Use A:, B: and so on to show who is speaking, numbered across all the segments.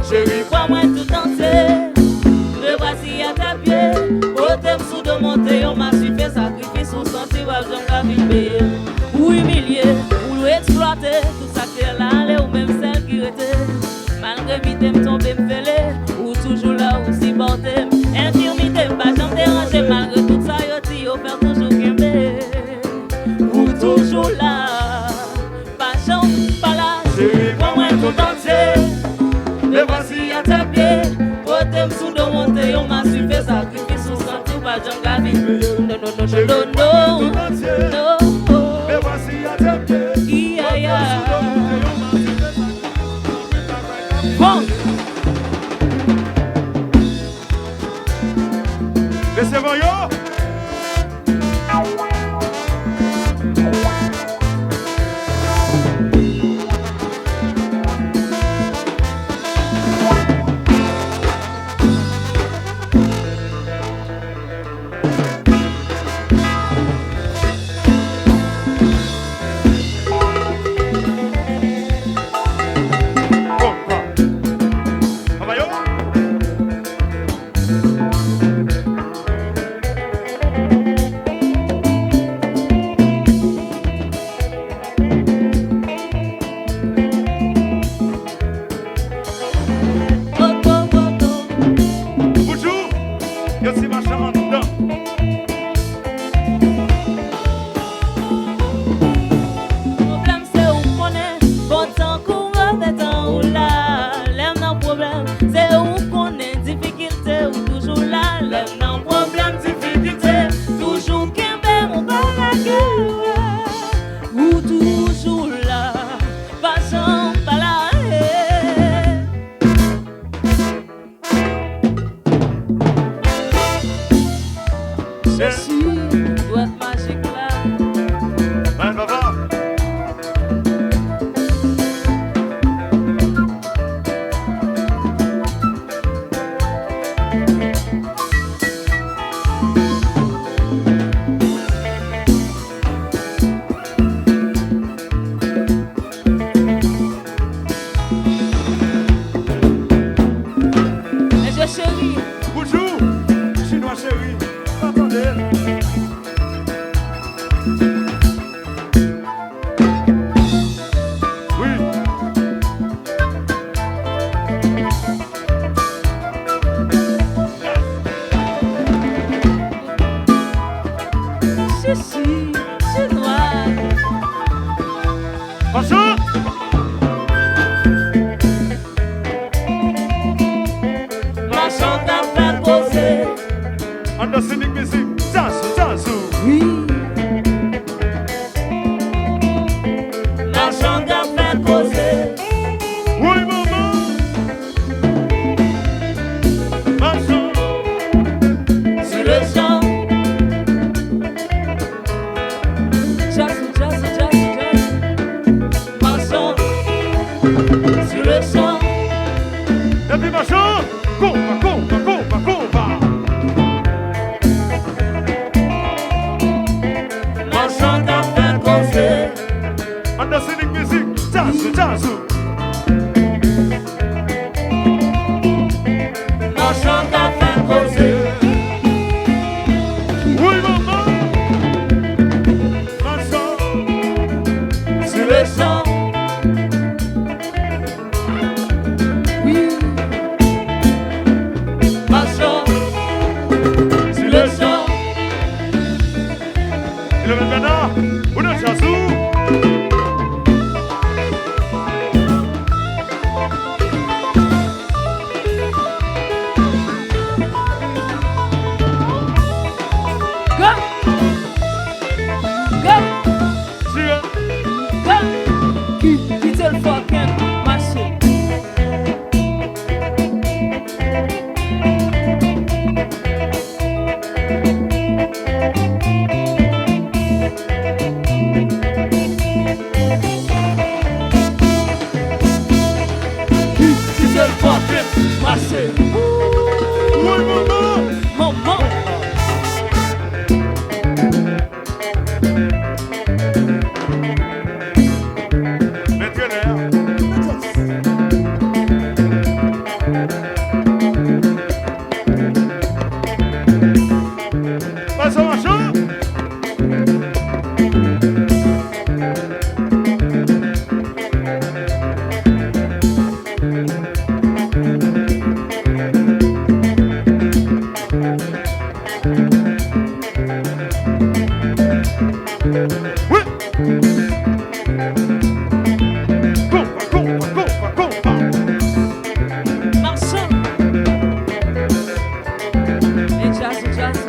A: Chérie, crois-moi tout entier. Me voici à ta pied. Au sous de monter, on m'a su fait sacrifice. Ou senti, j'en vivre. Ou humilier, ou exploiter. Tout ça que là, ou même celle qui était. Malgré vite, me tomber, me fêler. Ou toujours là, ou si porter. Infirmité, pas j'en déranger. Malgré tout ça, yo ti, yo faire toujours qu'aimer. Ou toujours là, pas j'en pas là. Chérie, crois-moi tout entier. Me voici à tes pieds. Côté sous de monter, on m'a su faire sacrifice. Sous senti ou pas j'en gagne. Non, non, non, non, non, non.
B: Me voici à tes pieds.
A: Bon.
B: Recevons yo.
A: Sur le
B: marchand, compa, compa, compa, compa.
A: Marchand t'a fait causer.
B: On danse la musique, jazz, jazz.
A: Marchand t'a fait causer.
B: Oui, maman. Marchand,
A: Sur le champ. Oui. Marchand. Sur le champ.
B: il est maintenant, on a chassou.
A: Go. Go.
B: Sire,
A: Go. Qui te le fucking marché. Qui te le fucking marché.
B: oui, maman.
A: Maman.
B: Vétérinaire. Passe au marchand. Oui. Compa, compa, compa, compa.
A: Marchand. Et jazz.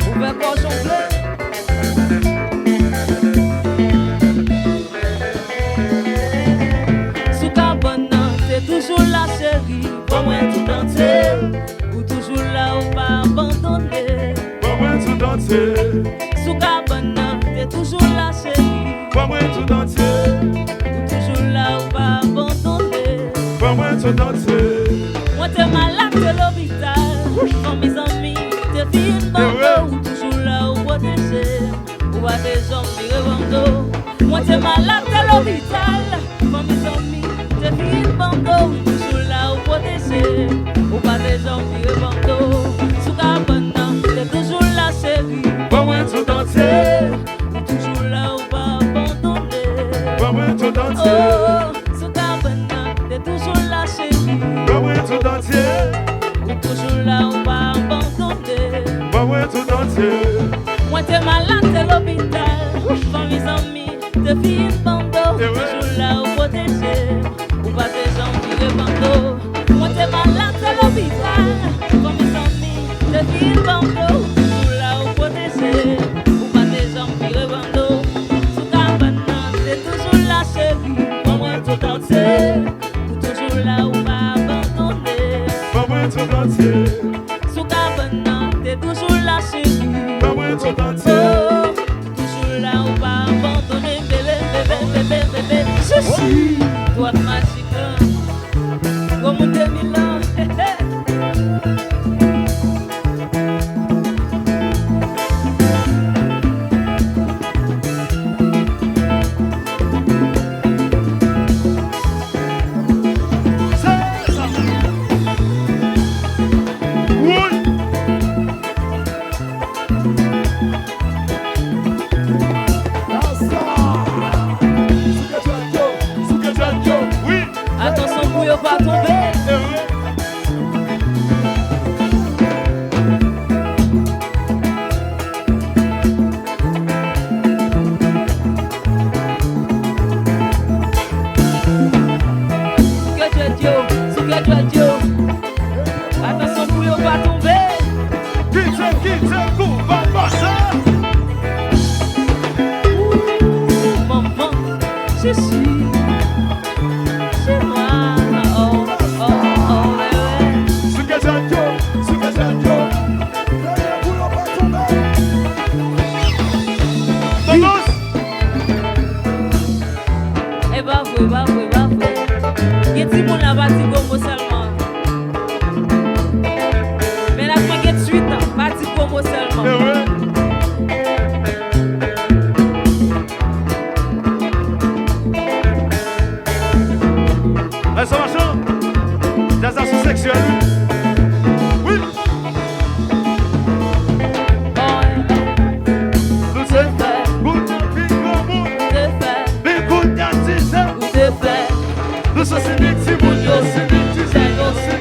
A: Ouvert cochon bleu. Sous carbone, t'es toujours la chérie. Pour moi tout entier. Ou toujours là ou pas abandonné.
B: Pas moi tout entier.
A: Sous carbone, t'es toujours la chérie.
B: Pas moi tout entier.
A: Ou toujours là ou pas abandonné.
B: Pas moi tout entier.
A: Moi t'es malade de l'hôpital. Quand mes amis t'es fine bando. Ou toujours là ou protégé. Ou pas des jambes virées bando. Moi t'es malade de l'hôpital. Quand mes amis t'es fine bando. Ou toujours là ou protégé. Ou pas des jambes virées bando. Sous carbone t'es toujours la chérie.
B: Pas moi tout entier.
A: Ou toujours là ou pas abandonné.
B: Pas moi tout entier.
A: Oh, sous carbone t'es toujours la chérie.
B: Pas moi tout entier.
A: Ou toujours là ou pas abandonné.
B: Pas moi tout entier.
A: Moi t'es malade de l'hôpital. Quand mes amis te filent bando.
B: Eh ouais.
A: Toujours là ou protégé. Ou pas des gens qui bando. Moi t'es malade de l'hôpital. Quand mes amis te filent bando. Toujours là ou protégé. Ou pas des gens qui bando. Sous cabane t'es toujours la chérie. Pour moi tout entier. Ou toujours là ou pas abandonné.
B: Pas moi tout entier.
A: Sous cabane t'es toujours la chérie.
B: Pas moi tout entier.
A: Oh, toujours là où pas abandonner, bébé. Je suis toi de magique, comme on 2000 ans.
B: C'est ça. Oui. Oui.
A: Attention pour ne pas tomber.
B: Eh oui.
A: Attention pour ne pas tomber.
B: Quitte, compa, passa.
A: Maman, je suis chez moi. Oh, bébé.
B: Vamos.
A: Eh bah, vrai. Y a-t-il mon là-bas, seulement? bravo seulement.
B: Eh oui. Ça marche? Jazz sous-sexuel. Oui. Nous sommes good nous sommes c'est des petits bouillons, c'est des petits aïeux, c'est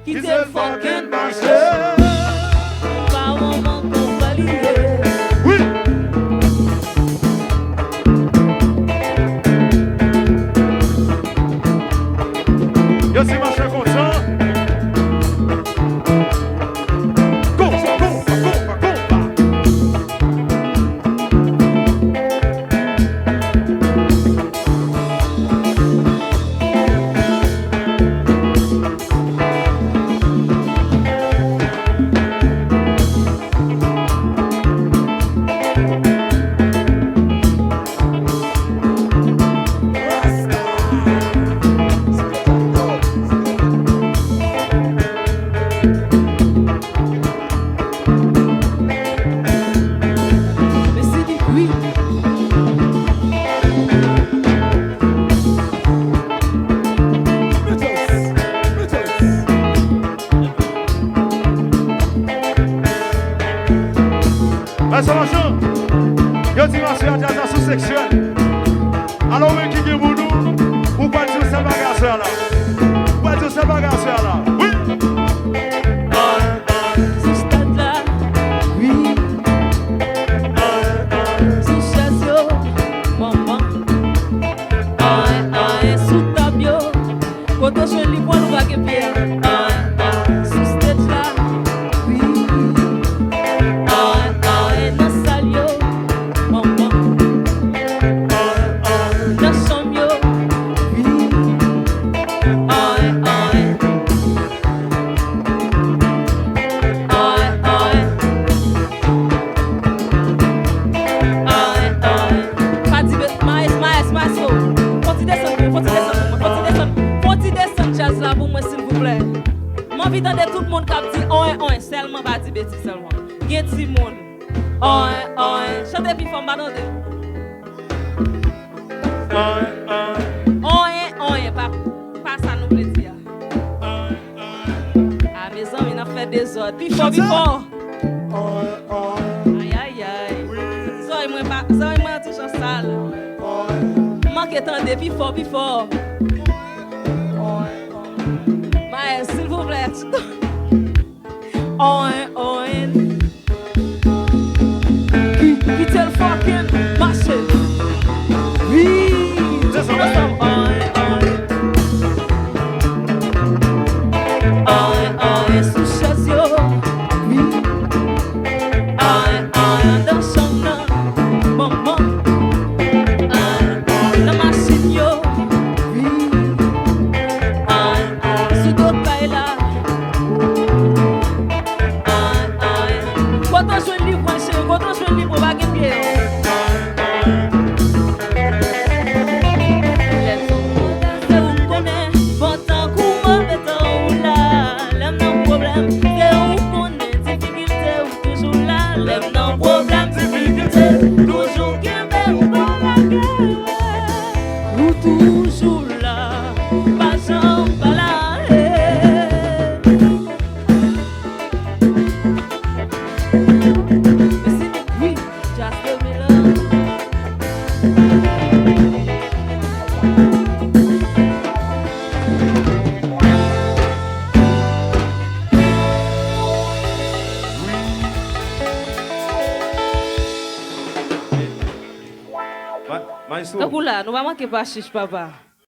A: qui te fucking
B: marché.
A: Pas un moment qu'on valide.
B: Oui. Yo, c'est marché comme ça. Ça marche. Yo dis marche à jazz sous-sexuel. Alors oui qui est pour nous? Ou pas dire ça bagage là? Ou pas dire ça bagage là? Oui.
A: Ce stade là, oui. Sous chasse maman. Sous tabio. Quand on se lit pour nous vaguer pierre. Sous stade là, oui. Envie d'entendre tout le monde qui dit on seulement pas dire bêtise seulement. Gen ti monde. On chantez puis femme pas d'entendre. Pas ça nous plaît dire. Ah mes amis n'a fait des ordres. Puis fort. Aïe. Ça moi toujours sale. Manque tendre puis fort. S'il vous plaît. Qui te le fucking marché. Oui.
B: C'est ça.
A: Sous chasse yo. Oui. Dans son nom. Maman. La machine yo. Oui. Quand on joue le livre, on va gagner pied. C'est où qu'on est, bon temps, coup mauvais temps, là. L'aime non problème, c'est où qu'on est, difficulté ou toujours là. L'aime non problème, difficulté, toujours qu'un ou dans la gueule. Ou toujours là, pas jamais pas là.
B: Maestro.
A: Donc là, nous ne manquons pas chiche papa.